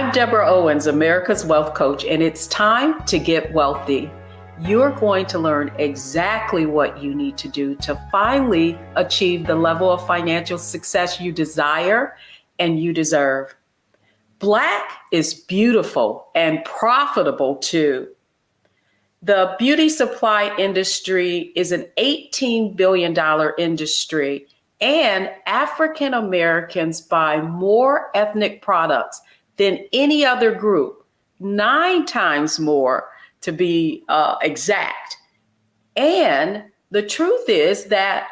I'm Deborah Owens, America's Wealth Coach, and it's time to get wealthy. You're going to learn exactly what you need to do to finally achieve the level of financial success you desire and you deserve. Black is beautiful and profitable too. The beauty supply industry is an $18 billion industry, and African Americans buy more ethnic products than any other group, 9 times more to be exact. And the truth is that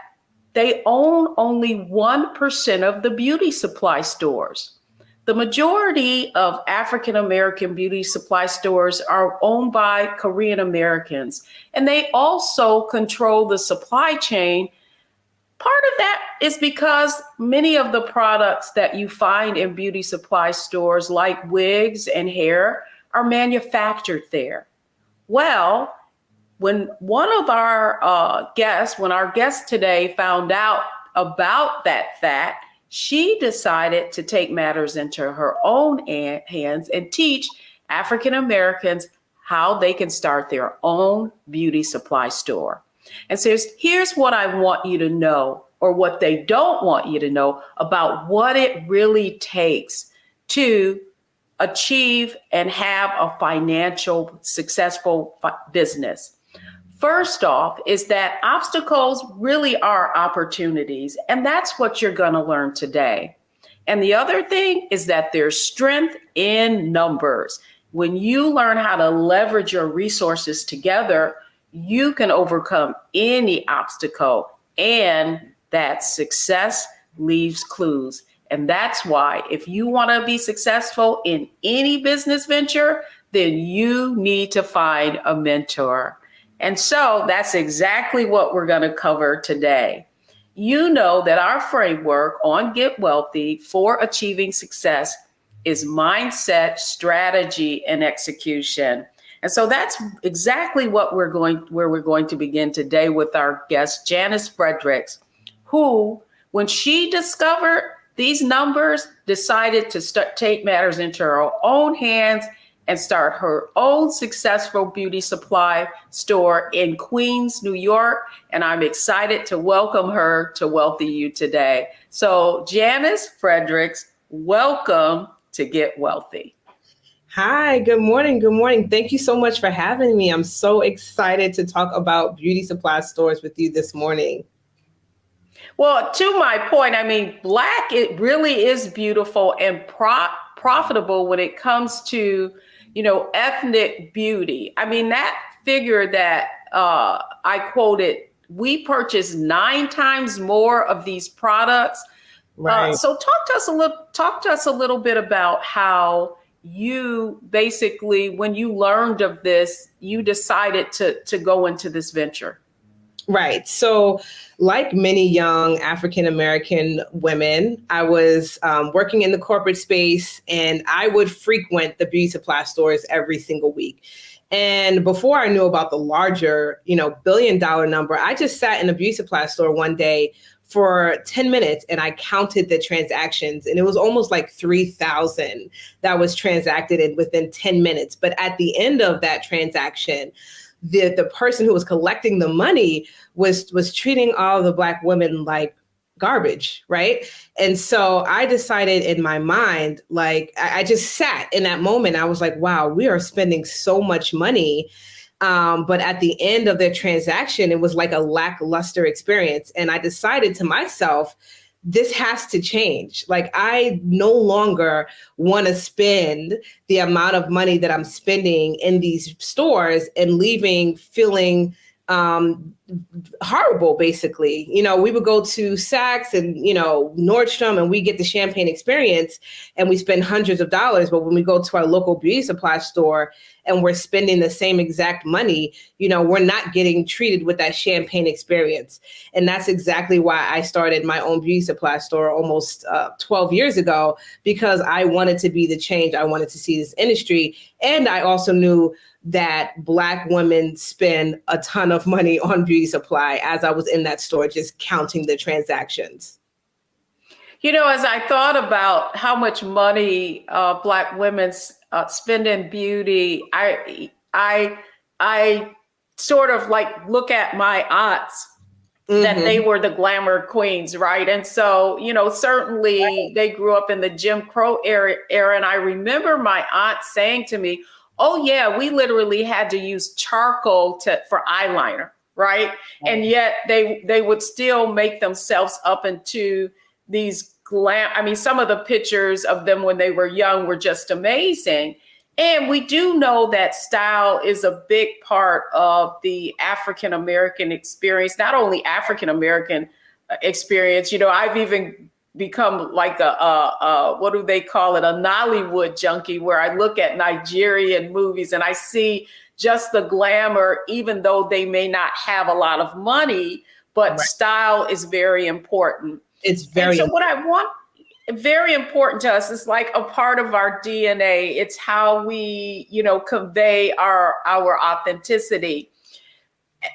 they own only 1% of the beauty supply stores. The majority of African American beauty supply stores are owned by Korean Americans, and they also control the supply chain. Part of that is because many of the products that you find in beauty supply stores, like wigs and hair, are manufactured there. Well, when our guest today found out about that fact, she decided to take matters into her own hands and teach African Americans how they can start their own beauty supply store. And so here's what I want you to know, or what they don't want you to know, about what it really takes to achieve and have a financial successful business. First off is that obstacles really are opportunities, and that's what you're going to learn today. And the other thing is that there's strength in numbers. When you learn how to leverage your resources together, you can overcome any obstacle, and that success leaves clues. And that's why if you want to be successful in any business venture, then you need to find a mentor. And so that's exactly what we're going to cover today. You know that our framework on Get Wealthy for achieving success is mindset, strategy, and execution. And so that's exactly where we're going to begin today with our guest, Janice Fredericks, who, when she discovered these numbers, decided to take matters into her own hands and start her own successful beauty supply store in Queens, New York. And I'm excited to welcome her to Wealthy You today. So Janice Fredericks, welcome to Get Wealthy. Hi, good morning. Good morning. Thank you so much for having me. I'm so excited to talk about beauty supply stores with you this morning. Well, to my point, I mean, Black, it really is beautiful and profitable when it comes to, ethnic beauty. I mean, that figure that I quoted, we purchase 9 times more of these products. Right. So talk to us a little bit about how you basically, when you learned of this, you decided to go into this venture. Right. So like many young African-American women, I was working in the corporate space, and I would frequent the beauty supply stores every single week. And before I knew about the larger, billion-dollar number, I just sat in a beauty supply store one day for 10 minutes and I counted the transactions, and it was almost like 3,000 that was transacted within 10 minutes. But at the end of that transaction, the person who was collecting the money was treating all the Black women like garbage, right? And so I decided in my mind, I just sat in that moment. I was like, wow, we are spending so much money. But at the end of their transaction, it was like a lackluster experience. And I decided to myself, this has to change. I no longer want to spend the amount of money that I'm spending in these stores and leaving feeling horrible, basically. We would go to Saks and, Nordstrom, and we get the champagne experience and we spend hundreds of dollars. But when we go to our local beauty supply store and we're spending the same exact money, we're not getting treated with that champagne experience. And that's exactly why I started my own beauty supply store almost 12 years ago, because I wanted to be the change. I wanted to see this industry. And I also knew that Black women spend a ton of money on beauty supply, as I was in that store just counting the transactions. As I thought about how much money Black women spend in beauty, I sort of like look at my aunts that they were the glamour queens, right? And so, certainly they grew up in the Jim Crow era. And I remember my aunt saying to me, oh yeah, we literally had to use charcoal for eyeliner, right? And yet they would still make themselves up into these some of the pictures of them when they were young were just amazing. And we do know that style is a big part of the African American experience, not only African American experience. I've even become like what do they call it? A Nollywood junkie, where I look at Nigerian movies and I see just the glamour, even though they may not have a lot of money, but style is very important. It's very important. What I want, very important to us, is like a part of our DNA. It's how we, convey our authenticity.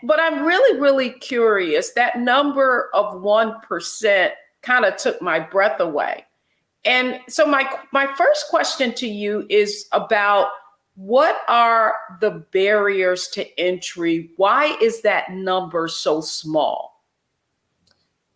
But I'm really, really curious. That number of 1% kind of took my breath away. And so my first question to you is about, what are the barriers to entry? Why is that number so small?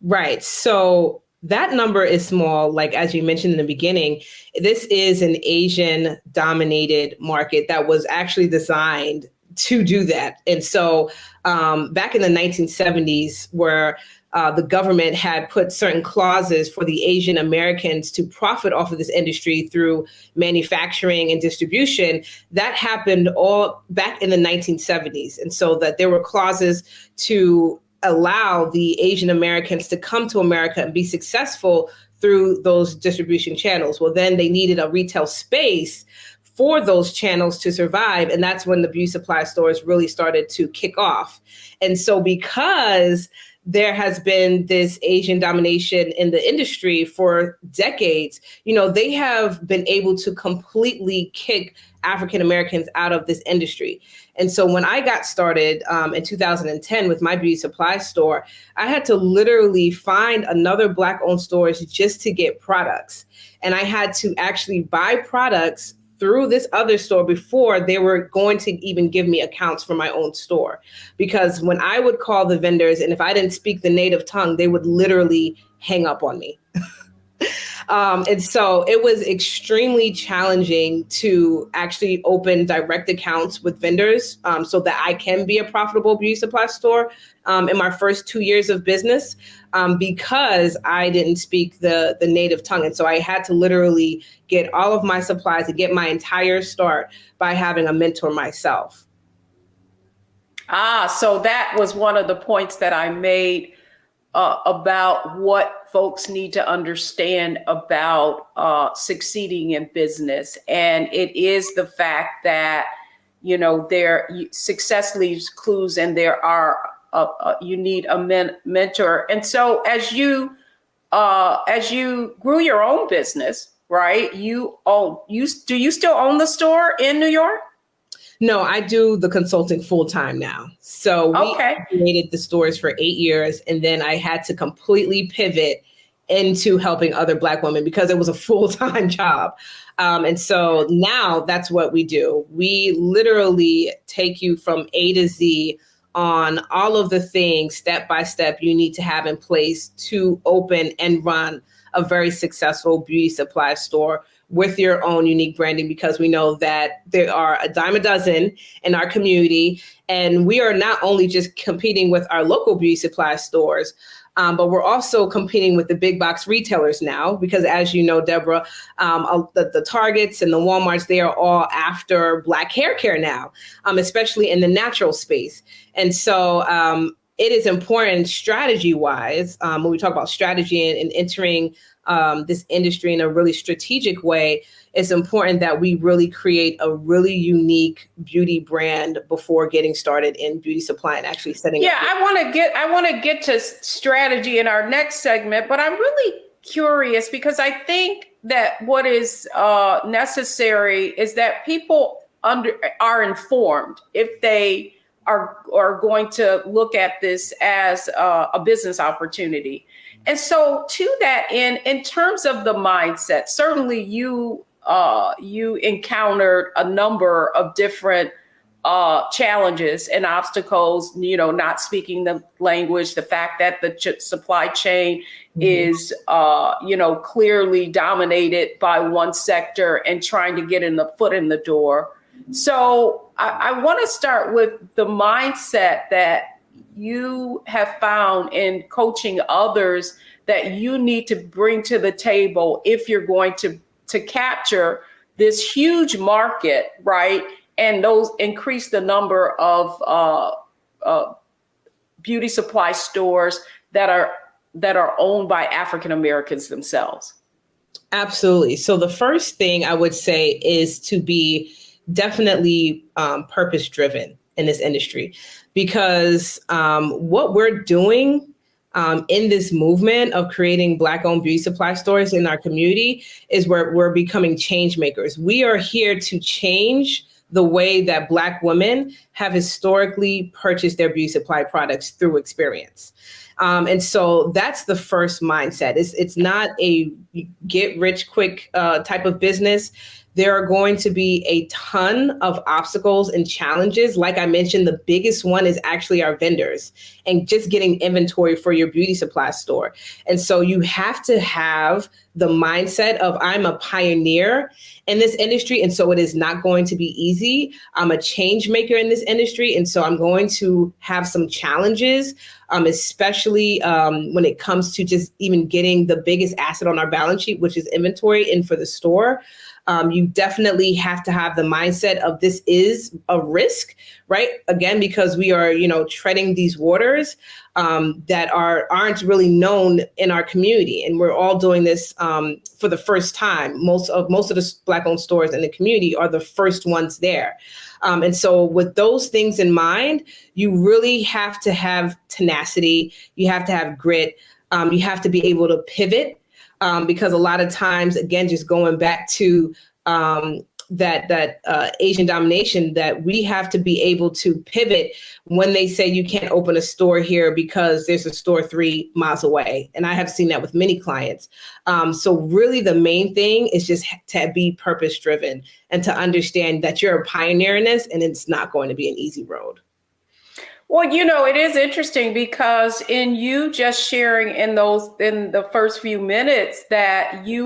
Right. So that number is small. Like, as you mentioned in the beginning, this is an Asian dominated market that was actually designed to do that. And so back in the 1970s, where the government had put certain clauses for the Asian Americans to profit off of this industry through manufacturing and distribution, that happened all back in the 1970s. And so that there were clauses to allow the Asian Americans to come to America and be successful through those distribution channels. Well, then they needed a retail space for those channels to survive. And that's when the beauty supply stores really started to kick off. And so because there has been this Asian domination in the industry for decades, they have been able to completely kick African Americans out of this industry. And so when I got started in 2010 with my beauty supply store, I had to literally find another Black-owned stores just to get products. And I had to actually buy products through this other store before they were going to even give me accounts for my own store. Because when I would call the vendors, and if I didn't speak the native tongue, they would literally hang up on me. And so it was extremely challenging to actually open direct accounts with vendors so that I can be a profitable beauty supply store in my first 2 years of business because I didn't speak the native tongue. And so I had to literally get all of my supplies and get my entire start by having a mentor myself. So that was one of the points that I made about what folks need to understand about succeeding in business. And it is the fact that, success leaves clues, and there are, you need a mentor. And so as you grew your own business, right? Do you still own the store in New York? No, I do the consulting full time now. So we created the stores for 8 years, and then I had to completely pivot into helping other Black women because it was a full-time job. And so now that's what we do. We literally take you from A to Z on all of the things step by step you need to have in place to open and run a very successful beauty supply store with your own unique branding, because we know that there are a dime a dozen in our community. And we are not only just competing with our local beauty supply stores, but we're also competing with the big box retailers now, because as you know, Deborah, the Targets and the Walmarts, they are all after Black hair care now, especially in the natural space. And so it is important strategy-wise, when we talk about strategy and entering this industry in a really strategic way, it's important that we really create a really unique beauty brand before getting started in beauty supply and actually setting up. I want to get to strategy in our next segment, but I'm really curious because I think that what is necessary is that people are informed if they are going to look at this as a business opportunity. And so to that end, in terms of the mindset, certainly you encountered a number of different challenges and obstacles, not speaking the language, the fact that the supply chain is, clearly dominated by one sector and trying to get the foot in the door. So I want to start with the mindset that you have found in coaching others that you need to bring to the table if you're going to capture this huge market, right? And those increase the number of beauty supply stores that are owned by African Americans themselves. Absolutely. So the first thing I would say is to be definitely purpose driven in this industry, because what we're doing in this movement of creating Black-owned beauty supply stores in our community is where we're becoming change makers. We are here to change the way that Black women have historically purchased their beauty supply products through experience. And so that's the first mindset. It's not a get rich quick type of business. There are going to be a ton of obstacles and challenges. Like I mentioned, the biggest one is actually our vendors and just getting inventory for your beauty supply store. And so you have to have the mindset of I'm a pioneer in this industry. And so it is not going to be easy. I'm a change maker in this industry. And so I'm going to have some challenges, especially when it comes to just even getting the biggest asset on our balance sheet, which is inventory in for the store. You definitely have to have the mindset of this is a risk, right? Again, because we are, treading these waters that aren't really known in our community, and we're all doing this for the first time. Most of the Black-owned stores in the community are the first ones there, and so with those things in mind, you really have to have tenacity. You have to have grit. You have to be able to pivot. Because a lot of times, again, just going back to that Asian domination, that we have to be able to pivot when they say you can't open a store here because there's a store 3 miles away. And I have seen that with many clients. So really the main thing is just to be purpose driven and to understand that you're a pioneer in this and it's not going to be an easy road. Well, it is interesting because in you just sharing in the first few minutes that you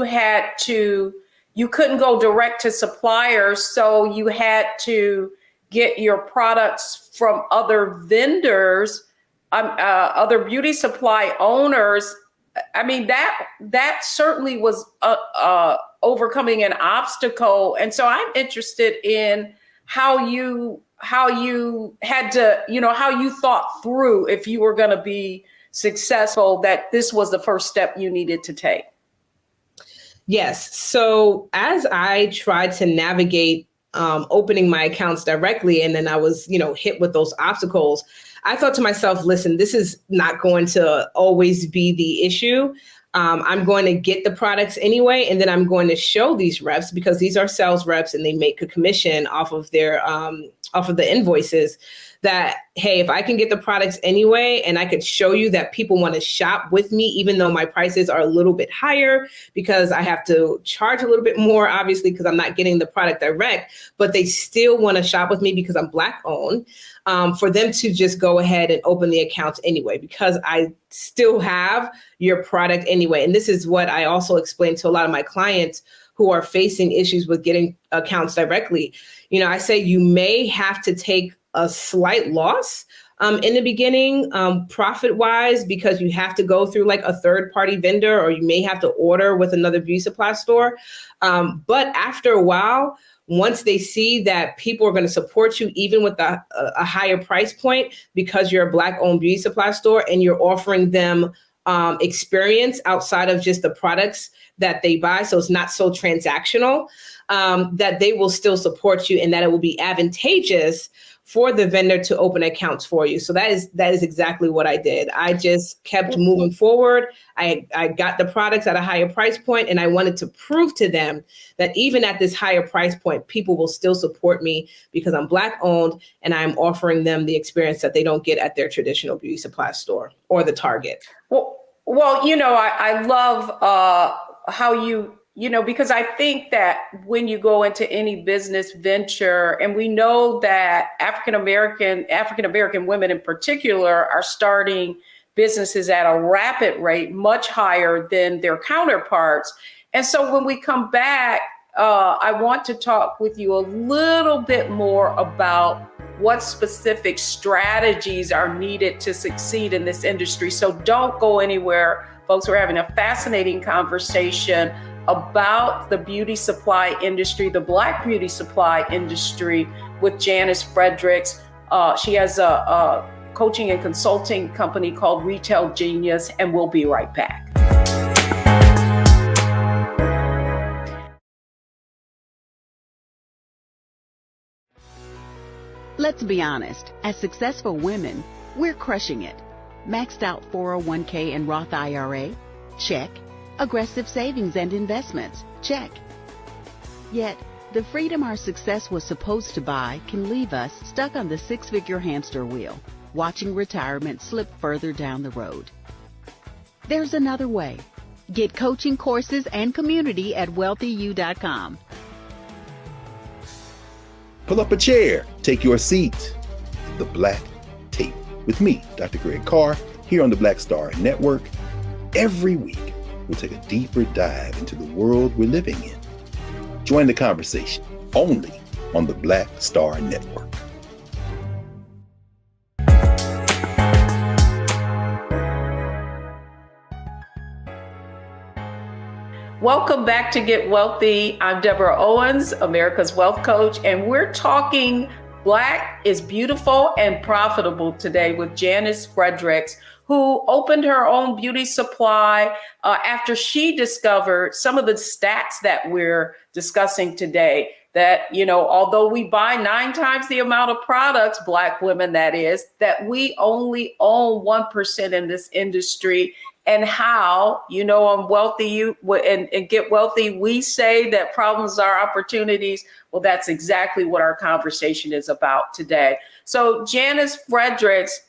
couldn't go direct to suppliers, so you had to get your products from other vendors, other beauty supply owners. I mean, that certainly was overcoming an obstacle. And so I'm interested in how you had to, how you thought through if you were going to be successful, that this was the first step you needed to take. Yes. So as I tried to navigate opening my accounts directly, and then I was, hit with those obstacles, I thought to myself, listen, this is not going to always be the issue. I'm going to get the products anyway, and then I'm going to show these reps, because these are sales reps and they make a commission off of their off of the invoices, that, hey, if I can get the products anyway, and I could show you that people want to shop with me, even though my prices are a little bit higher because I have to charge a little bit more, obviously, because I'm not getting the product direct, but they still want to shop with me because I'm Black owned, for them to just go ahead and open the accounts anyway, because I still have your product anyway. And this is what I also explain to a lot of my clients who are facing issues with getting accounts directly. I say you may have to take a slight loss in the beginning, profit-wise, because you have to go through like a third-party vendor, or you may have to order with another beauty supply store. But after a while, once they see that people are going to support you, even with a higher price point, because you're a Black-owned beauty supply store and you're offering them experience outside of just the products that they buy, so it's not so transactional, that they will still support you, and that it will be advantageous for the vendor to open accounts for you. So that is exactly what I did. I just kept moving forward. I got the products at a higher price point, and I wanted to prove to them that even at this higher price point, people will still support me because I'm Black owned and I'm offering them the experience that they don't get at their traditional beauty supply store or the Target. Well, I love how because I think that when you go into any business venture, and we know that African American women in particular are starting businesses at a rapid rate, much higher than their counterparts. And so when we come back, I want to talk with you a little bit more about what specific strategies are needed to succeed in this industry. So don't go anywhere, folks. We're having a fascinating conversation about the beauty supply industry, the Black beauty supply industry, with Janice Fredericks. She has a coaching and consulting company called Retail Genius, and we'll be right back. Let's be honest, as successful women, we're crushing it. Maxed out 401k and Roth IRA? Check. Aggressive savings and investments? Check. Yet, the freedom our success was supposed to buy can leave us stuck on the six-figure hamster wheel, watching retirement slip further down the road. There's another way. Get coaching courses and community at wealthyu.com. Pull up a chair, take your seat. The Black Tape with me, Dr. Greg Carr, here on the Black Star Network. Every week, we'll take a deeper dive into the world we're living in. Join the conversation only on the Black Star Network. Welcome back to Get Wealthy. I'm Deborah Owens, America's Wealth Coach, and we're talking Black is Beautiful and Profitable today with Janice Fredericks, who opened her own beauty supply after she discovered some of the stats that we're discussing today. That, although we buy 9 times the amount of products, Black women that is, that we only own 1% in this industry. And how, on Wealthy You and Get Wealthy, we say that problems are opportunities. Well, that's exactly what our conversation is about today. So Janice Fredericks,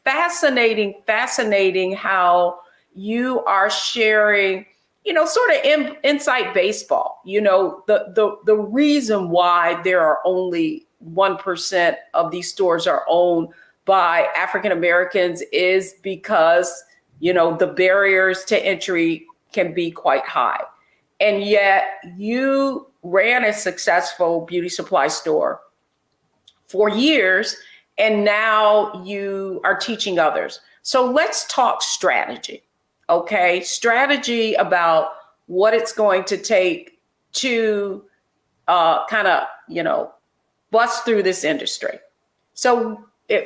fascinating how you are sharing, sort of inside baseball, the reason why there are only 1% of these stores are owned by African Americans is because the barriers to entry can be quite high. And yet you ran a successful beauty supply store for years, and now you are teaching others. So let's talk strategy, okay? Strategy about what it's going to take to bust through this industry. So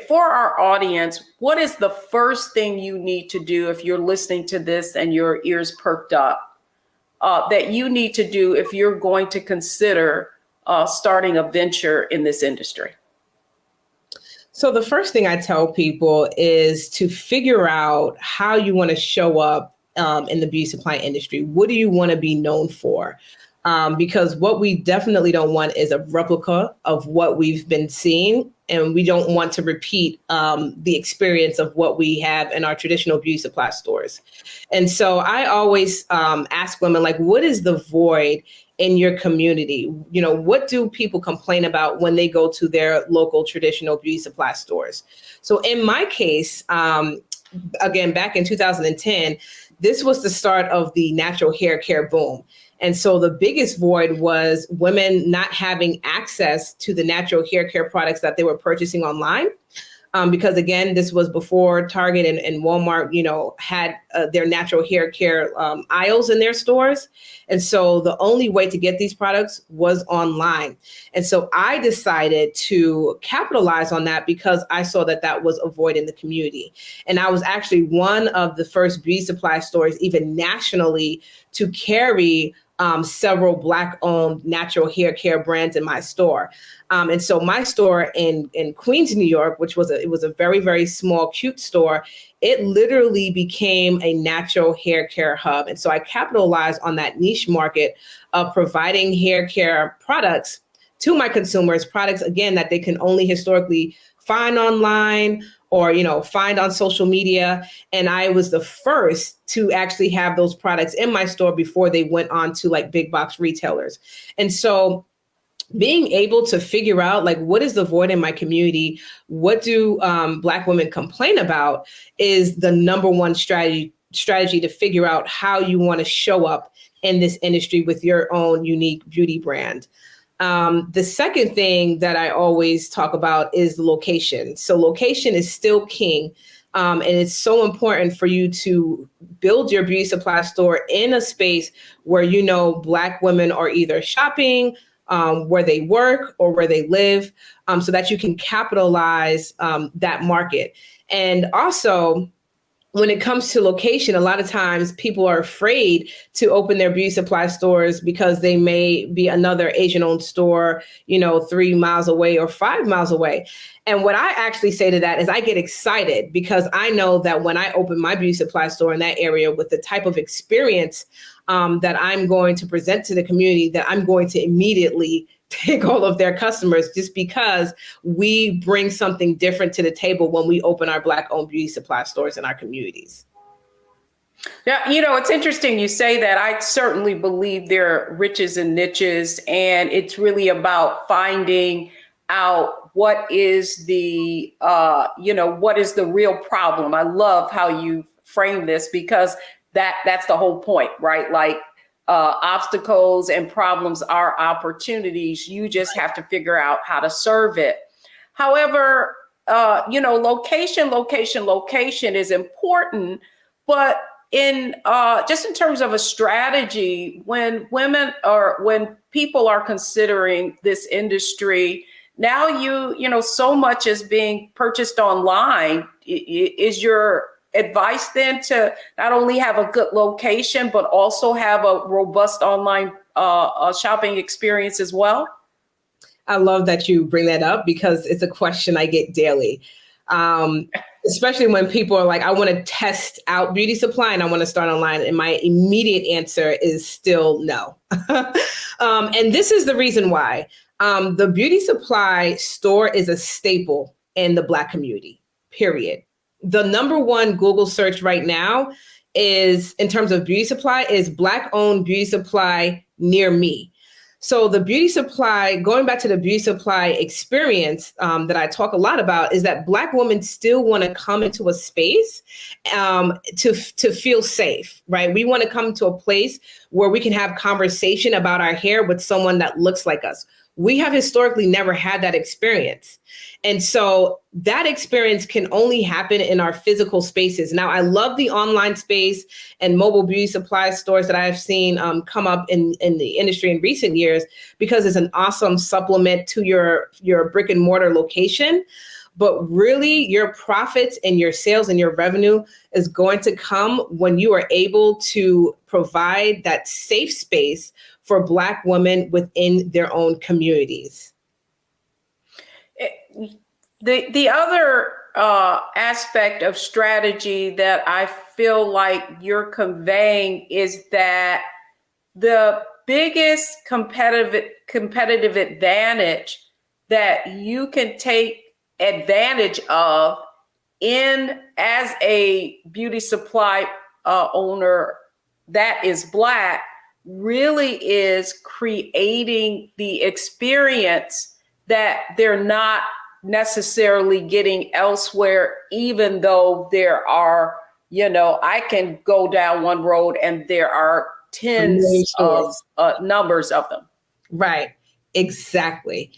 for our audience, what is the first thing you need to do if you're listening to this and your ears perked up, that you need to do if you're going to consider starting a venture in this industry? So the first thing I tell people is to figure out how you want to show up in the beauty supply industry. What do you want to be known for? Because what we definitely don't want is a replica of what we've been seeing. And we don't want to repeat the experience of what we have in our traditional beauty supply stores. And so I always ask women, what is the void in your community? What do people complain about when they go to their local traditional beauty supply stores? So in my case, again, back in 2010, this was the start of the natural hair care boom. And so the biggest void was women not having access to the natural hair care products that they were purchasing online. Because again, this was before Target and Walmart, had their natural hair care aisles in their stores. And so the only way to get these products was online. And so I decided to capitalize on that because I saw that that was a void in the community. And I was actually one of the first beauty supply stores, even nationally, to carry several Black-owned natural hair care brands in my store. And so my store in Queens, New York, which was a very, very small, cute store, it literally became a natural hair care hub. And so I capitalized on that niche market of providing hair care products to my consumers products, again, that they can only historically find online or, find on social media. And I was the first to actually have those products in my store before they went on to like big box retailers. And so being able to figure out like, what is the void in my community? What do Black women complain about is the number one strategy to figure out how you want to show up in this industry with your own unique beauty brand. The second thing that I always talk about is location. So location is still king. And it's so important for you to build your beauty supply store in a space where, Black women are either shopping, where they work or where they live, so that you can capitalize that market. And also, when it comes to location, a lot of times people are afraid to open their beauty supply stores because they may be another Asian-owned store, 3 miles away or 5 miles away. And what I actually say to that is I get excited because I know that when I open my beauty supply store in that area with the type of experience that I'm going to present to the community, that I'm going to immediately take all of their customers, just because we bring something different to the table when we open our Black-owned beauty supply stores in our communities. Yeah, it's interesting you say that. I certainly believe there are riches and niches, and it's really about finding out what is the, what is the real problem. I love how you frame this because that's the whole point, right? Like, obstacles and problems are opportunities. You just have to figure out how to serve it. However, location is important, but in just in terms of a strategy, when people are considering this industry, now so much is being purchased online. Is your advice then to not only have a good location, but also have a robust online shopping experience as well? I love that you bring that up because it's a question I get daily, especially when people are like, I want to test out beauty supply and I want to start online. And my immediate answer is still no. And this is the reason why. The beauty supply store is a staple in the Black community, period. The number one Google search right now is, in terms of beauty supply, is Black-owned beauty supply near me. So the beauty supply, going back to the beauty supply experience that I talk a lot about, is that Black women still want to come into a space to feel safe, right? We want to come to a place where we can have conversation about our hair with someone that looks like us. We have historically never had that experience. And so that experience can only happen in our physical spaces. Now, I love the online space and mobile beauty supply stores that I've seen come up in the industry in recent years, because it's an awesome supplement to your brick and mortar location. But really, your profits and your sales and your revenue is going to come when you are able to provide that safe space for Black women within their own communities. The other aspect of strategy that I feel like you're conveying is that the biggest competitive advantage that you can take advantage of as a beauty supply owner that is Black really is creating the experience that they're not necessarily getting elsewhere, even though there are, I can go down one road and there are tens of numbers of them. Right. Exactly.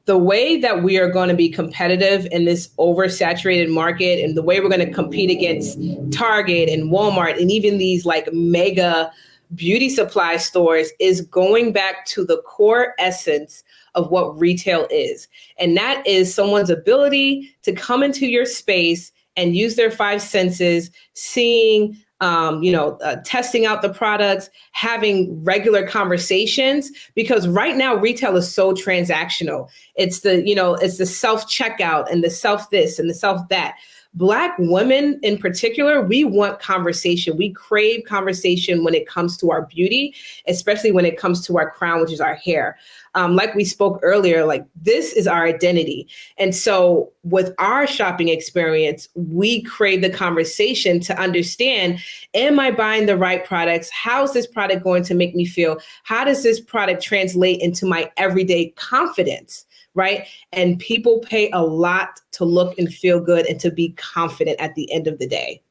The way that we are going to be competitive in this oversaturated market, and the way we're going to compete against Target and Walmart and even these like mega beauty supply stores, is going back to the core essence of what retail is. And that is someone's ability to come into your space and use their five senses, seeing, testing out the products, having regular conversations, because right now retail is so transactional. It's the self checkout and the self this and the self that. Black women in particular, we want conversation. We crave conversation when it comes to our beauty, especially when it comes to our crown, which is our hair. Like we spoke earlier, like this is our identity. And so with our shopping experience, we crave the conversation to understand, am I buying the right products? How's this product going to make me feel? How does this product translate into my everyday confidence? Right? And people pay a lot to look and feel good and to be confident at the end of the day.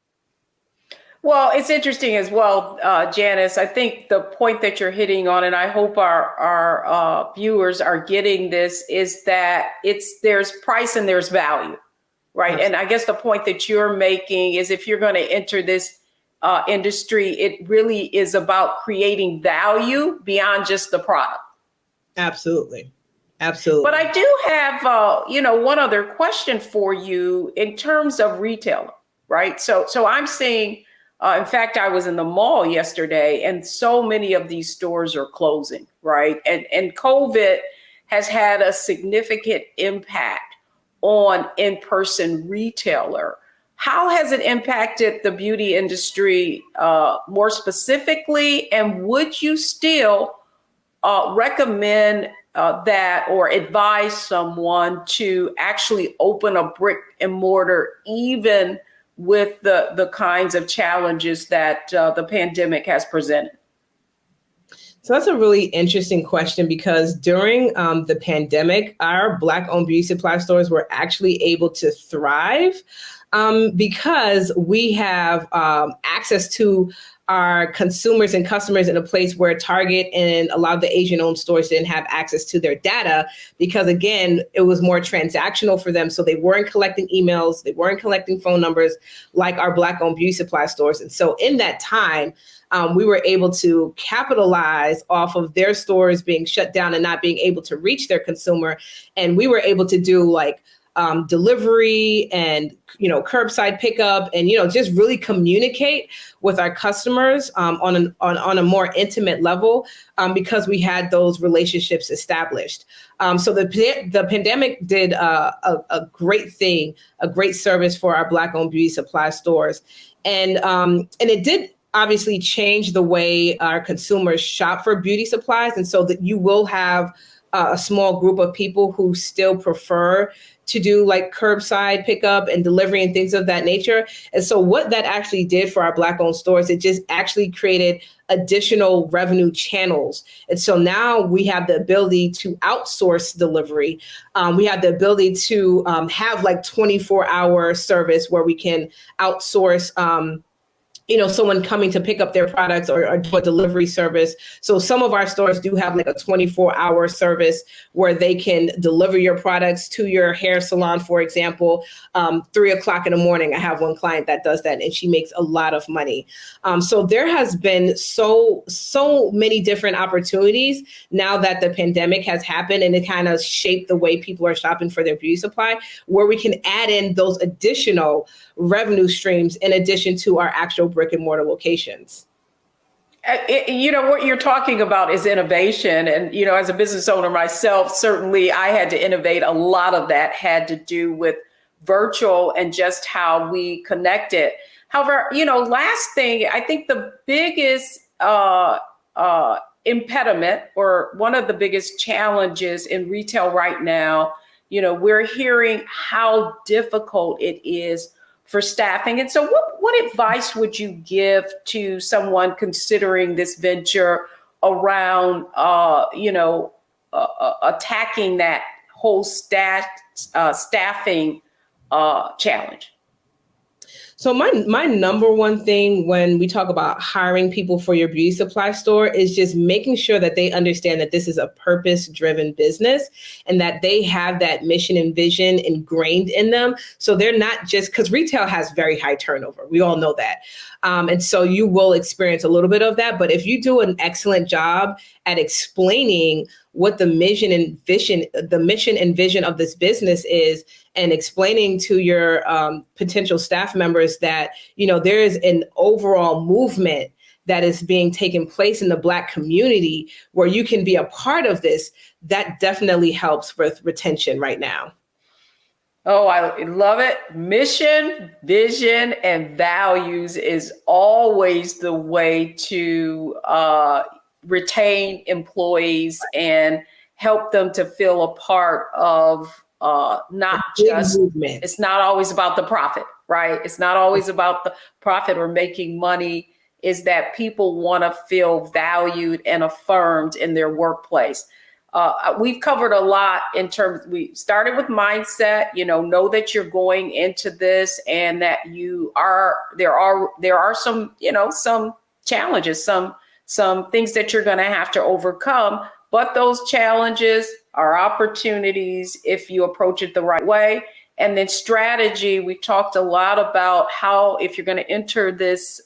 Well, it's interesting as well, Janice. I think the point that you're hitting on, and I hope our viewers are getting this, is that there's price and there's value, right? Yes. And I guess the point that you're making is if you're going to enter this industry, it really is about creating value beyond just the product. Absolutely. Absolutely. But I do have, one other question for you in terms of retailer, right? So I'm seeing, in fact, I was in the mall yesterday and so many of these stores are closing, right? And COVID has had a significant impact on in-person retailer. How has it impacted the beauty industry more specifically? And would you still recommend that or advise someone to actually open a brick and mortar, even with the kinds of challenges that the pandemic has presented? So that's a really interesting question, because during the pandemic, our Black-owned beauty supply stores were actually able to thrive because we have access to our consumers and customers in a place where Target and a lot of the Asian-owned stores didn't have access to their data, because again, it was more transactional for them. So they weren't collecting emails, they weren't collecting phone numbers like our Black-owned beauty supply stores. And so in that time, we were able to capitalize off of their stores being shut down and not being able to reach their consumer. And we were able to do like delivery and, curbside pickup and, just really communicate with our customers on a more intimate level because we had those relationships established. So the pandemic did a great thing, a great service for our Black-owned beauty supply stores. And it did obviously change the way our consumers shop for beauty supplies. And so that you will have a small group of people who still prefer to do like curbside pickup and delivery and things of that nature. And so what that actually did for our Black-owned stores, it just actually created additional revenue channels. And so now we have the ability to outsource delivery. We have the ability to have like 24-hour service where we can outsource someone coming to pick up their products or do a delivery service. So some of our stores do have like a 24-hour service where they can deliver your products to your hair salon, for example, 3:00 in the morning. I have one client that does that and she makes a lot of money. So there has been so many different opportunities now that the pandemic has happened, and it kind of shaped the way people are shopping for their beauty supply, where we can add in those additional revenue streams in addition to our actual brick and mortar locations. What you're talking about is innovation. And, as a business owner myself, certainly I had to innovate. A lot of that had to do with virtual and just how we connected. However, last thing, I think the biggest impediment or one of the biggest challenges in retail right now, we're hearing how difficult it is for staffing. And so what advice would you give to someone considering this venture around, attacking that whole staffing challenge? So my number one thing when we talk about hiring people for your beauty supply store is just making sure that they understand that this is a purpose-driven business and that they have that mission and vision ingrained in them. So they're not just, because retail has very high turnover. We all know that. And so you will experience a little bit of that. But if you do an excellent job at explaining what the mission and vision of this business is, and explaining to your potential staff members listeners that, there is an overall movement that is being taken place in the Black community where you can be a part of this, that definitely helps with retention right now. Oh, I love it. Mission, vision, and values is always the way to retain employees and help them to feel a part of not just movement. It's not always about the profit, right? It's not always about the profit or making money. Is that people want to feel valued and affirmed in their workplace. We've covered a lot in terms, we started with mindset, know that you're going into this and that there are some, some challenges, some things that you're going to have to overcome, but those challenges are opportunities if you approach it the right way. And then strategy, we talked a lot about how, if you're going to enter this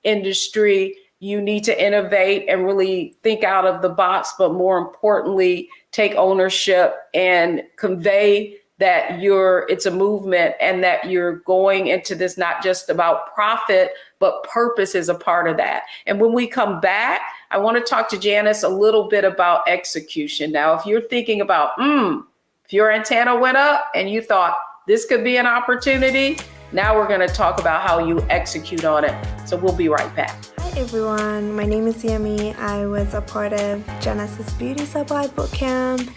industry, you need to innovate and really think out of the box, but more importantly, take ownership and convey that it's a movement and that you're going into this not just about profit, but purpose is a part of that. And when we come back, I want to talk to Janice a little bit about execution. Now, if you're thinking about, if your antenna went up and you thought this could be an opportunity, now we're going to talk about how you execute on it. So we'll be right back. Hi everyone, my name is Yemi. I was a part of Janice's Beauty Supply Bootcamp.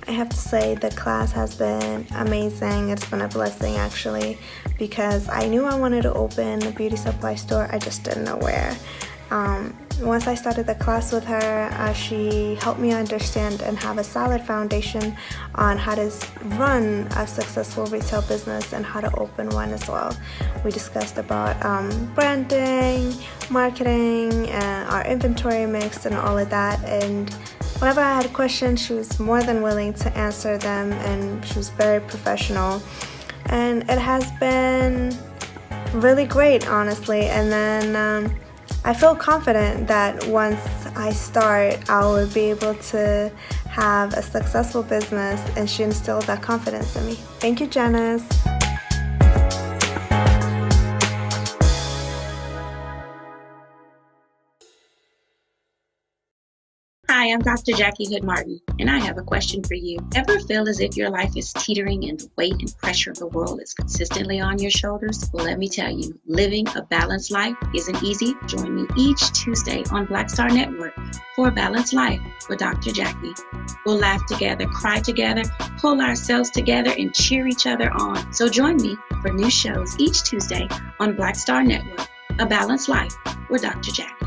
I have to say the class has been amazing. It's been a blessing actually, because I knew I wanted to open a beauty supply store. I just didn't know where. Once I started the class with her, she helped me understand and have a solid foundation on how to run a successful retail business and how to open one as well. We discussed about branding, marketing, our inventory mix and all of that. And whenever I had questions, she was more than willing to answer them, and she was very professional. And it has been really great, honestly. And then I feel confident that once I start, I will be able to have a successful business, and she instilled that confidence in me. Thank you, Janice. Hi, I'm Dr. Jackie Hood Martin, and I have a question for you. Ever feel as if your life is teetering and the weight and pressure of the world is consistently on your shoulders? Well, let me tell you, living a balanced life isn't easy. Join me each Tuesday on Black Star Network for A Balanced Life with Dr. Jackie. We'll laugh together, cry together, pull ourselves together, and cheer each other on. So join me for new shows each Tuesday on Black Star Network, A Balanced Life with Dr. Jackie.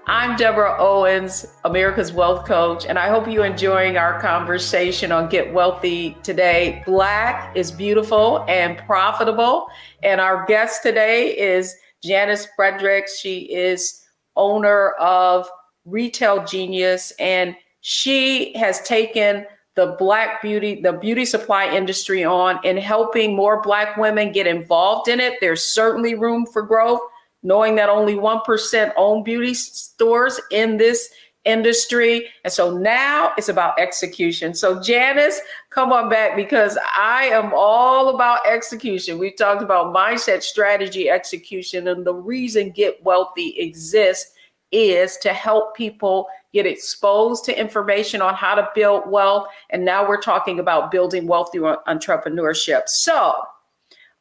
I'm Deborah Owens, America's Wealth Coach, and I hope you're enjoying our conversation on Get Wealthy today. Black is beautiful and profitable, and our guest today is Janice Fredericks. She is owner of Retail Genius, and she has taken the beauty supply industry on and helping more Black women get involved in it. There's certainly room for growth, knowing that only 1% own beauty stores in this industry. And so now it's about execution. So Janice, come on back, because I am all about execution. We talked about mindset, strategy, execution, and the reason Get Wealthy exists is to help people get exposed to information on how to build wealth. And now we're talking about building wealth through entrepreneurship. So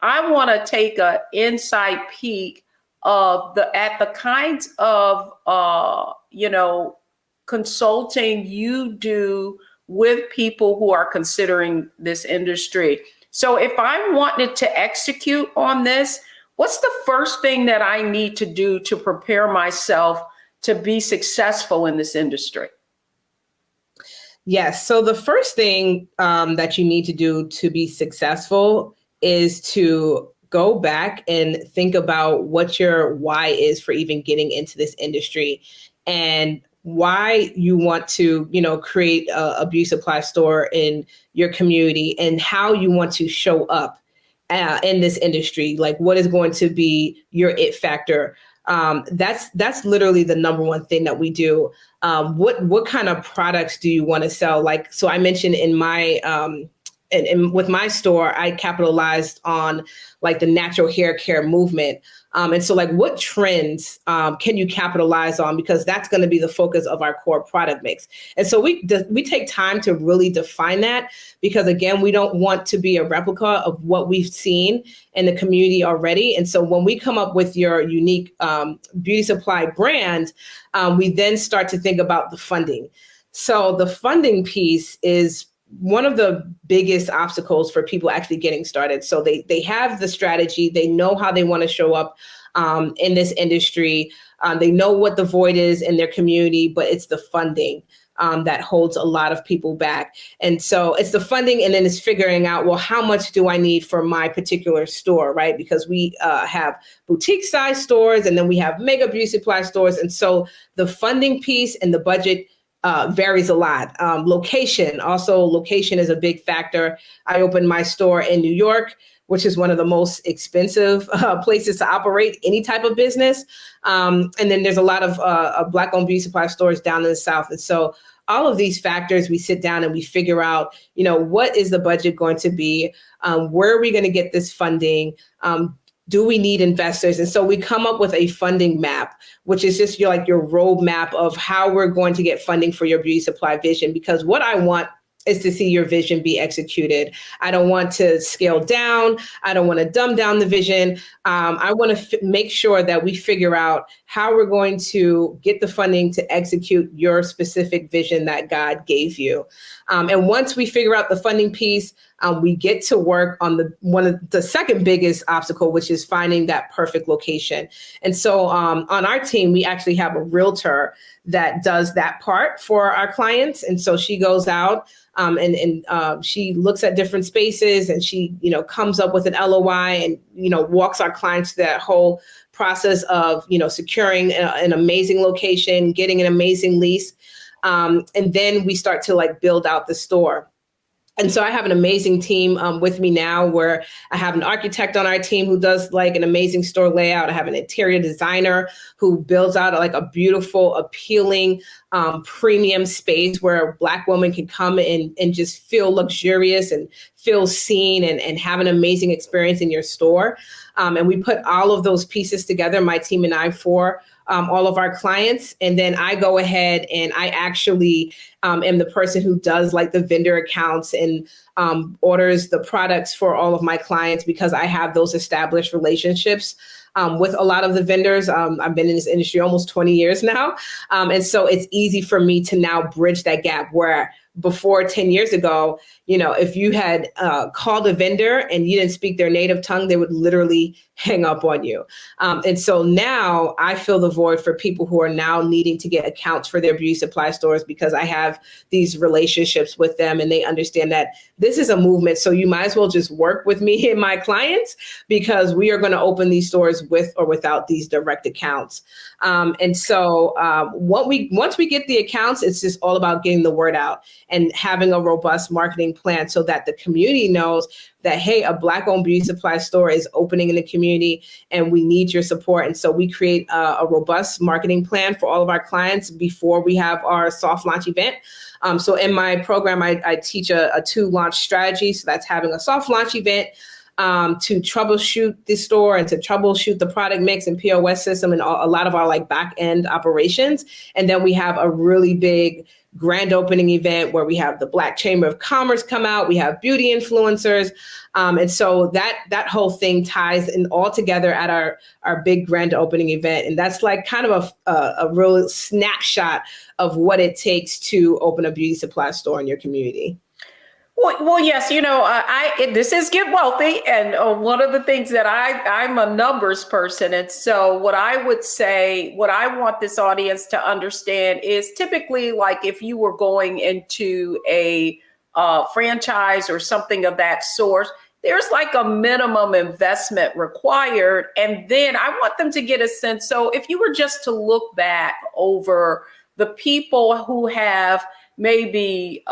I want to take an inside peek of the kinds of consulting you do with people who are considering this industry. So if I wanted to execute on this, what's the first thing that I need to do to prepare myself to be successful in this industry? Yes. So the first thing that you need to do to be successful is to go back and think about what your why is for even getting into this industry, and why you want to, create a beauty supply store in your community, and how you want to show up in this industry. Like, what is going to be your it factor? That's literally the number one thing that we do. What kind of products do you want to sell? Like, so I mentioned in my and with my store, I capitalized on like the natural hair care movement. And so like what trends can you capitalize on? Because that's going to be the focus of our core product mix. And so we take time to really define that, because again, we don't want to be a replica of what we've seen in the community already. And so when we come up with your unique beauty supply brand, we then start to think about the funding. So the funding piece is one of the biggest obstacles for people actually getting started. So they have the strategy, they know how they want to show up in this industry. They know what the void is in their community, but it's the funding that holds a lot of people back. And so it's the funding, and then it's figuring out, well, how much do I need for my particular store, right? Because we have boutique size stores, and then we have mega beauty supply stores. And so the funding piece and the budget varies a lot. Location is a big factor. I opened my store in New York, which is one of the most expensive places to operate any type of business. And then there's a lot of Black-owned beauty supply stores down in the South. And so all of these factors, we sit down and we figure out, what is the budget going to be? Where are we going to get this funding? Do we need investors? And so we come up with a funding map, which is just your roadmap of how we're going to get funding for your beauty supply vision. Because what I want is to see your vision be executed. I don't want to scale down. I don't want to dumb down the vision. I want to make sure that we figure out how we're going to get the funding to execute your specific vision that God gave you. And once we figure out the funding piece, we get to work on one of the second biggest obstacle, which is finding that perfect location. And so on our team, we actually have a realtor that does that part for our clients. And so she goes out and she looks at different spaces, and she, comes up with an LOI and, walks our clients through that whole process of, securing an amazing location, getting an amazing lease. And then we start to build out the store. And so I have an amazing team with me now, where I have an architect on our team who does an amazing store layout. I have an interior designer who builds out a beautiful, appealing, premium space where a Black woman can come and just feel luxurious and feel seen and have an amazing experience in your store. And we put all of those pieces together, my team and I, for all of our clients. And then I go ahead and I actually am the person who does the vendor accounts and orders the products for all of my clients, because I have those established relationships with a lot of the vendors. I've been in this industry almost 20 years now. And so it's easy for me to now bridge that gap, where before 10 years ago, if you had called a vendor and you didn't speak their native tongue, they would literally hang up on you. And so now I fill the void for people who are now needing to get accounts for their beauty supply stores, because I have these relationships with them and they understand that this is a movement. So you might as well just work with me and my clients, because we are going to open these stores with or without these direct accounts. And so once we get the accounts, it's just all about getting the word out and having a robust marketing plan so that the community knows that, hey, a Black-owned beauty supply store is opening in the community and we need your support. And so we create a robust marketing plan for all of our clients before we have our soft launch event. So in my program, I teach a 2-launch strategy. So that's having a soft launch event to troubleshoot the store and to troubleshoot the product mix and POS system and a lot of our back end operations. And then we have a really big grand opening event where we have the Black Chamber of Commerce come out. We have beauty influencers. And so that whole thing ties in all together at our big grand opening event. And that's kind of a real snapshot of what it takes to open a beauty supply store in your community. Well, yes, this is Get Wealthy. And one of the things that I'm a numbers person. And so what I would say, what I want this audience to understand is typically if you were going into a franchise or something of that sort, there's a minimum investment required. And then I want them to get a sense. So if you were just to look back over the people who have maybe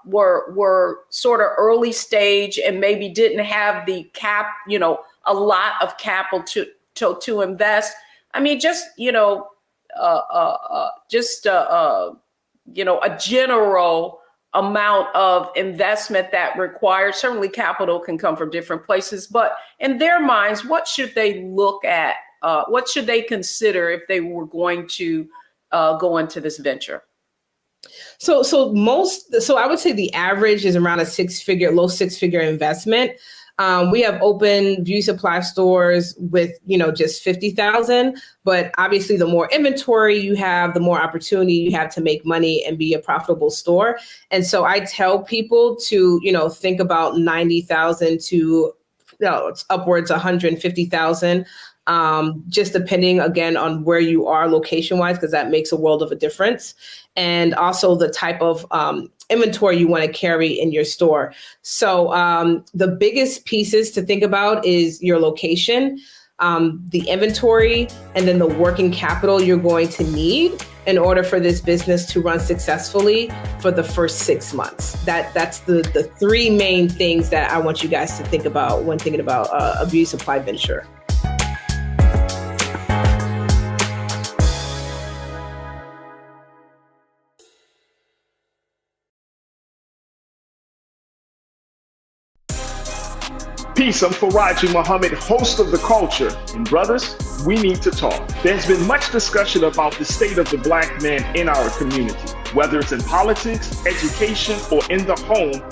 were sort of early stage and maybe didn't have the a lot of capital to invest, I mean, just, a general amount of investment that requires, certainly capital can come from different places, but in their minds, what should they look at? What should they consider if they were going to go into this venture? So I would say the average is around low six figure investment. We have open beauty supply stores with, just 50,000, but obviously the more inventory you have, the more opportunity you have to make money and be a profitable store. And so I tell people to, think about 90,000 to upwards 150,000. Just depending, again, on where you are location-wise, because that makes a world of a difference. And also the type of inventory you want to carry in your store. So the biggest pieces to think about is your location, the inventory, and then the working capital you're going to need in order for this business to run successfully for the first 6 months. That's the three main things that I want you guys to think about when thinking about a beauty supply venture. Peace, I'm Faraji Muhammad, host of The Culture. And brothers, we need to talk. There's been much discussion about the state of the Black man in our community. Whether it's in politics, education, or in the home,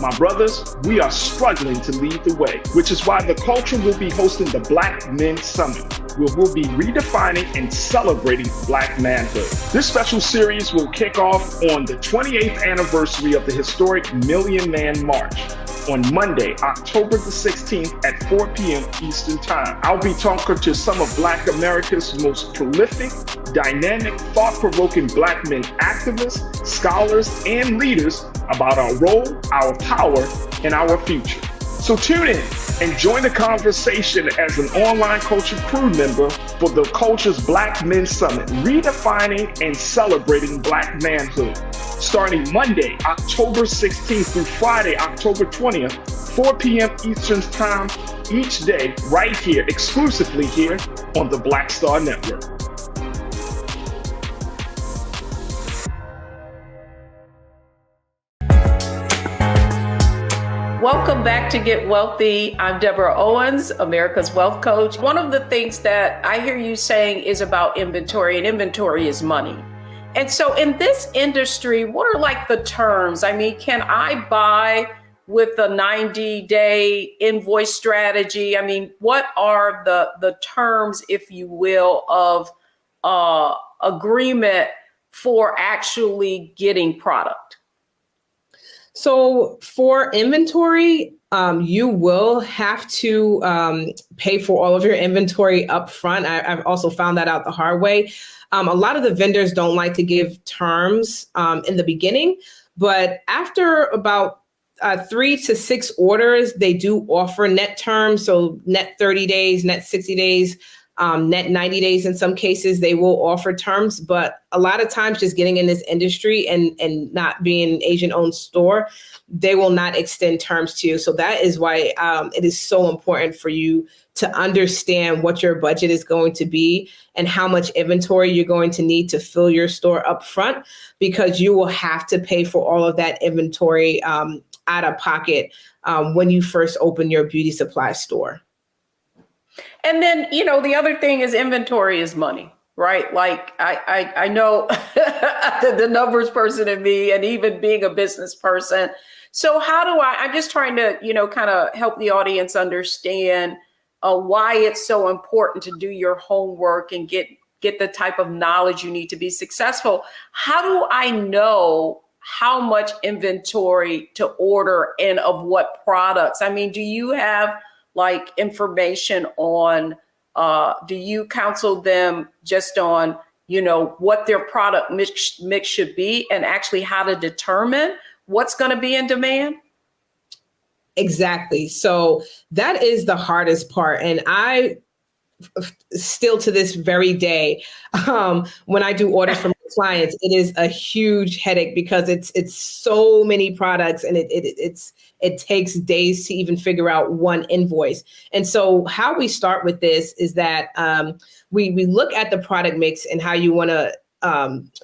my brothers, we are struggling to lead the way, which is why The Culture will be hosting the Black Men Summit, where we'll be redefining and celebrating Black manhood. This special series will kick off on the 28th anniversary of the historic Million Man March, on Monday, October the 16th at 4 p.m. Eastern Time. I'll be talking to some of Black America's most prolific, dynamic, thought-provoking Black men activists, scholars, and leaders about our role, our power, and our future. So tune in and join the conversation as an online culture crew member for The Culture's Black Men Summit, redefining and celebrating Black manhood. Starting Monday, October 16th through Friday, October 20th, 4 p.m. Eastern Time each day, right here, exclusively here on the Black Star Network. Welcome back to Get Wealthy. I'm Deborah Owens, America's Wealth Coach. One of the things that I hear you saying is about inventory, and inventory is money. And so in this industry, what are like the terms? I mean, can I buy with a 90-day invoice strategy? I mean, what are the terms, if you will, of agreement for actually getting product? So for inventory, you will have to pay for all of your inventory up front. I've also found that out the hard way. A lot of the vendors don't like to give terms in the beginning, but after about 3 to 6 orders, they do offer net terms. So net 30 days, net 60 days, net 90 days. In some cases, they will offer terms, but a lot of times just getting in this industry and not being an Asian-owned store, they will not extend terms to you. So that is why it is so important for you to understand what your budget is going to be and how much inventory you're going to need to fill your store up front, because you will have to pay for all of that inventory out of pocket when you first open your beauty supply store. And then, the other thing is inventory is money, right? Like I know the numbers person in me, and even being a business person. So how do I'm just trying to, kind of help the audience understand why it's so important to do your homework and get the type of knowledge you need to be successful. How do I know how much inventory to order and of what products? I mean, do you have like information on, do you counsel them just on, what their product mix should be, and actually how to determine what's going to be in demand? Exactly. So that is the hardest part. And I still to this very day, when I do orders from clients, it is a huge headache because it's so many products, and it takes days to even figure out one invoice. And so how we start with this is that we look at the product mix and how you want to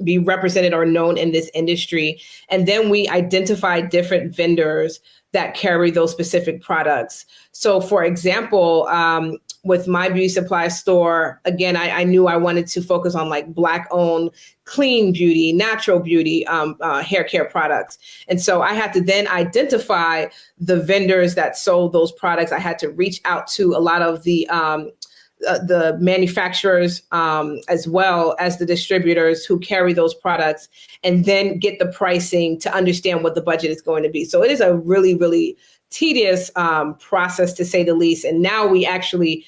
be represented or known in this industry. And then we identify different vendors that carry those specific products. So for example, with my beauty supply store, again, I knew I wanted to focus on like Black owned, clean beauty, natural beauty, hair care products. And so I had to then identify the vendors that sold those products. I had to reach out to a lot of the manufacturers as well as the distributors who carry those products, and then get the pricing to understand what the budget is going to be. So it is a really, really tedious process, to say the least. And now we actually,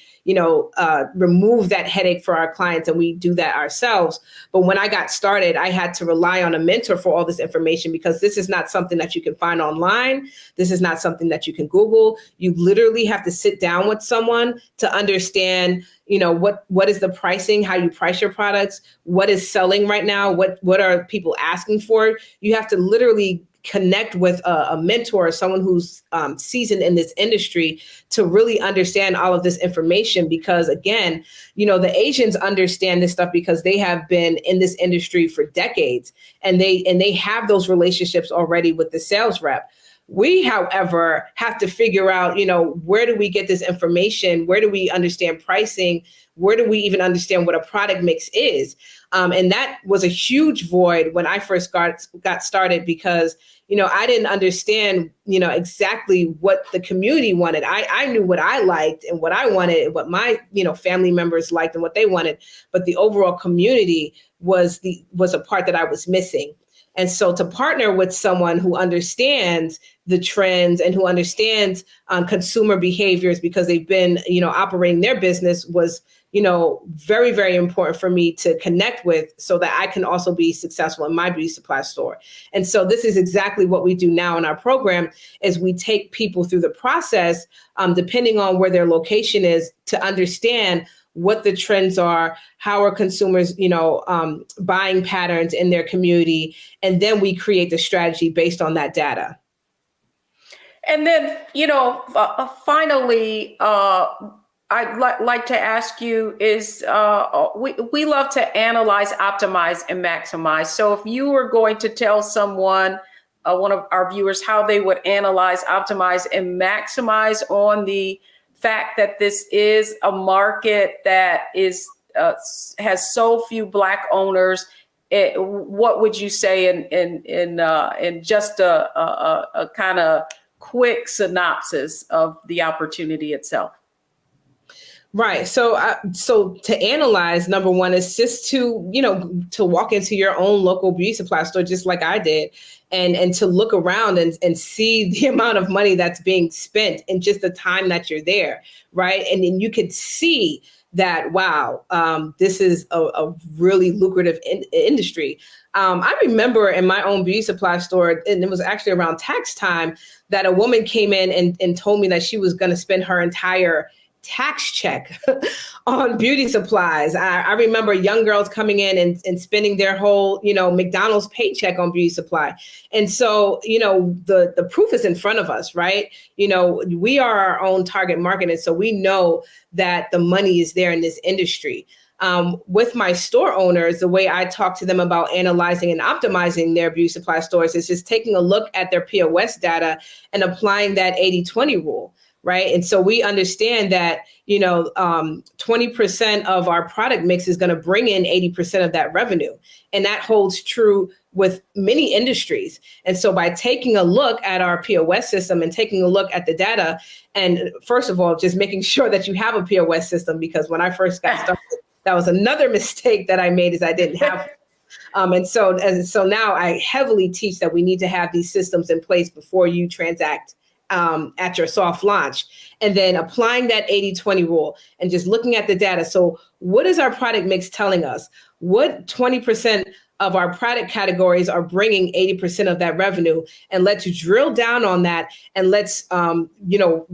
remove that headache for our clients, and we do that ourselves. But when I got started, I had to rely on a mentor for all this information, because this is not something that you can find online. This is not something that you can Google. You literally have to sit down with someone to understand, what is the pricing, how you price your products, what is selling right now, what are people asking for. You have to literally connect with a mentor, someone who's seasoned in this industry, to really understand all of this information. Because again, the Asians understand this stuff because they have been in this industry for decades, and they have those relationships already with the sales rep. We, however, have to figure out, where do we get this information? Where do we understand pricing? Where do we even understand what a product mix is? And that was a huge void when I first got started, because, I didn't understand, exactly what the community wanted. I knew what I liked and what I wanted, and what my, family members liked and what they wanted. But the overall community was a part that I was missing. And so to partner with someone who understands the trends and who understands consumer behaviors, because they've been, operating their business, was, very, very important for me to connect with, so that I can also be successful in my beauty supply store. And so this is exactly what we do now in our program, is we take people through the process, depending on where their location is, to understand what the trends are, how are consumers, buying patterns in their community, and then we create the strategy based on that data. And then, finally, I'd like to ask you is, we love to analyze, optimize, and maximize. So if you were going to tell someone, one of our viewers, how they would analyze, optimize, and maximize on the fact that this is a market that is has so few Black owners, what would you say in just a kind of quick synopsis of the opportunity itself? Right. So to analyze, number one is just to walk into your own local beauty supply store, just like I did, and to look around and see the amount of money that's being spent in just the time that you're there. Right. And then you could see that, wow, this is a really lucrative industry. I remember in my own beauty supply store, and it was actually around tax time, that a woman came in and told me that she was going to spend her entire tax check on beauty supplies. I remember young girls coming in and spending their whole, McDonald's paycheck on beauty supply. And so, the proof is in front of us, right? We are our own target market. And so we know that the money is there in this industry. With my store owners, the way I talk to them about analyzing and optimizing their beauty supply stores is just taking a look at their POS data and applying that 80-20 rule. Right. And so we understand that, 20% of our product mix is going to bring in 80% of that revenue. And that holds true with many industries. And so by taking a look at our POS system and taking a look at the data, and first of all, just making sure that you have a POS system, because when I first got started, that was another mistake that I made, is I didn't have. And so now I heavily teach that we need to have these systems in place before you transact at your soft launch, and then applying that 80-20 rule and just looking at the data. So what is our product mix telling us? What 20% of our product categories are bringing 80% of that revenue. And let's drill down on that, and let's,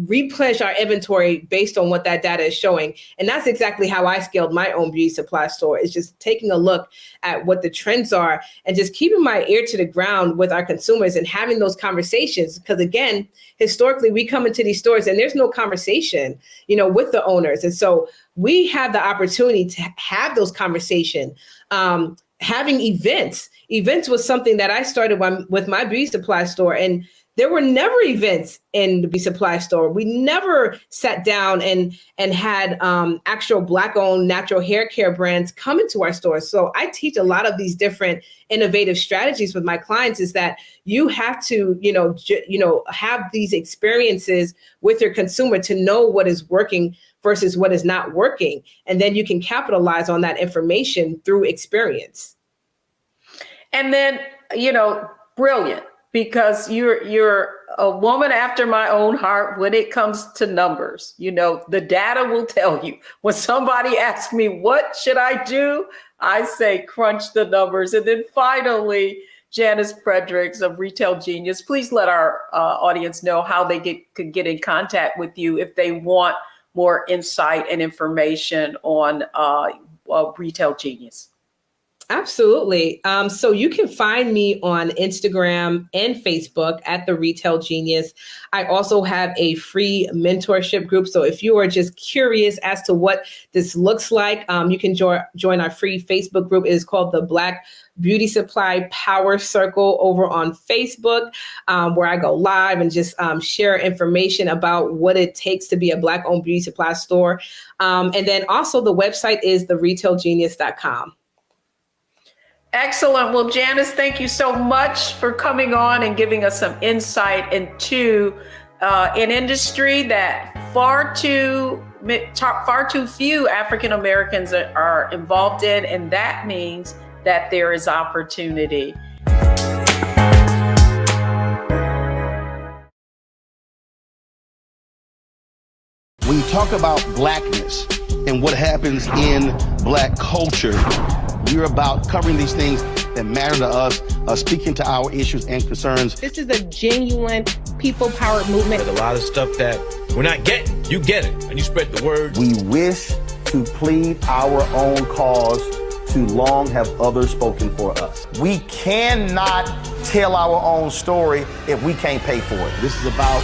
replenish our inventory based on what that data is showing. And that's exactly how I scaled my own beauty supply store. It's just taking a look at what the trends are and just keeping my ear to the ground with our consumers and having those conversations. Because again, historically, we come into these stores and there's no conversation, with the owners. And so we have the opportunity to have those conversations. Having events was something that I started with my beauty supply store, and there were never events in the beauty supply store. We never sat down and had actual Black-owned natural hair care brands come into our stores. So I teach a lot of these different innovative strategies with my clients, is that you have to, have these experiences with your consumer to know what is working versus what is not working. And then you can capitalize on that information through experience. And then, brilliant, because you're a woman after my own heart when it comes to numbers. The data will tell you. When somebody asks me, what should I do? I say, crunch the numbers. And then finally, Janice Fredericks of Retail Genius, please let our audience know how they could get in contact with you if they want more insight and information on Retail Genius. Absolutely. So you can find me on Instagram and Facebook at The Retail Genius. I also have a free mentorship group. So if you are just curious as to what this looks like, you can join our free Facebook group. It is called the Black Beauty Supply Power Circle over on Facebook, where I go live and just share information about what it takes to be a Black-owned beauty supply store. And then also the website is theretailgenius.com. Excellent. Well, Janice, thank you so much for coming on and giving us some insight into an industry that far too few African Americans are involved in, and that means that there is opportunity. When you talk about Blackness and what happens in Black culture, we're about covering these things that matter to us, speaking to our issues and concerns. This is a genuine people-powered movement. There's a lot of stuff that we're not getting. You get it, and you spread the word. We wish to plead our own cause. Too long have others spoken for us. We cannot tell our own story if we can't pay for it. This is about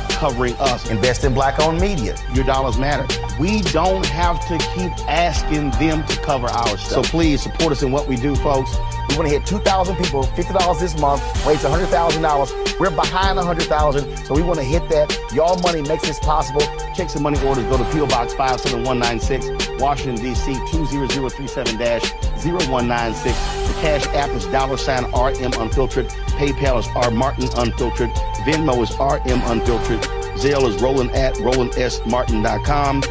covering us. Invest in Black-owned media. Your dollars matter. We don't have to keep asking them to cover our stuff. So please support us in what we do, folks. We want to hit 2,000 people, $50 this month, raise $100,000. We're behind 100,000, so we want to hit that. Y'all money makes this possible. Checks and money orders go to P.O. Box 57196, Washington, D.C. 20037-0196. The Cash App is $RM Unfiltered. PayPal is R Martin Unfiltered. Venmo is RM Unfiltered. Zelle is Roland at RolandSMartin.com.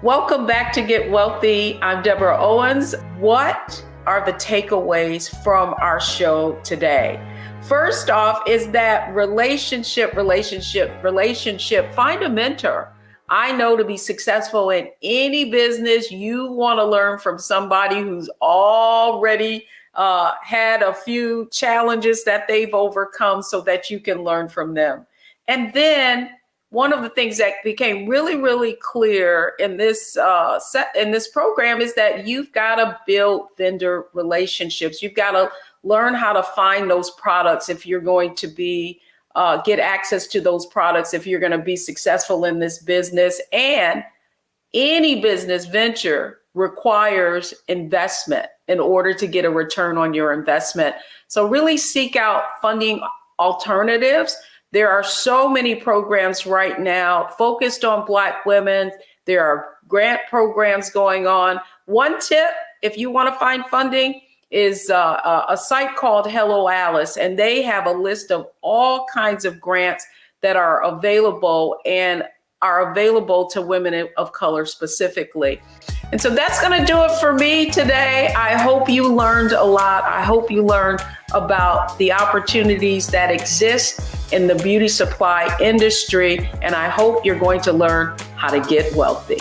Welcome back to Get Wealthy. I'm Deborah Owens. What are the takeaways from our show today? First off is that relationship. Find a mentor. I know to be successful in any business, you want to learn from somebody who's already had a few challenges that they've overcome so that you can learn from them. And then one of the things that became really, really clear in this program is that you've got to build vendor relationships. You've got to learn how to find those products if you're going to be get access to those products if you're going to be successful in this business. And any business venture requires investment in order to get a return on your investment. So really seek out funding alternatives. There are so many programs right now focused on Black women. There are grant programs going on. One tip, if you want to find funding, is a site called Hello Alice, and they have a list of all kinds of grants that are available and are available to women of color specifically. And so that's going to do it for me today. I hope you learned a lot. I hope you learned about the opportunities that exist in the beauty supply industry, and I hope you're going to learn how to get wealthy.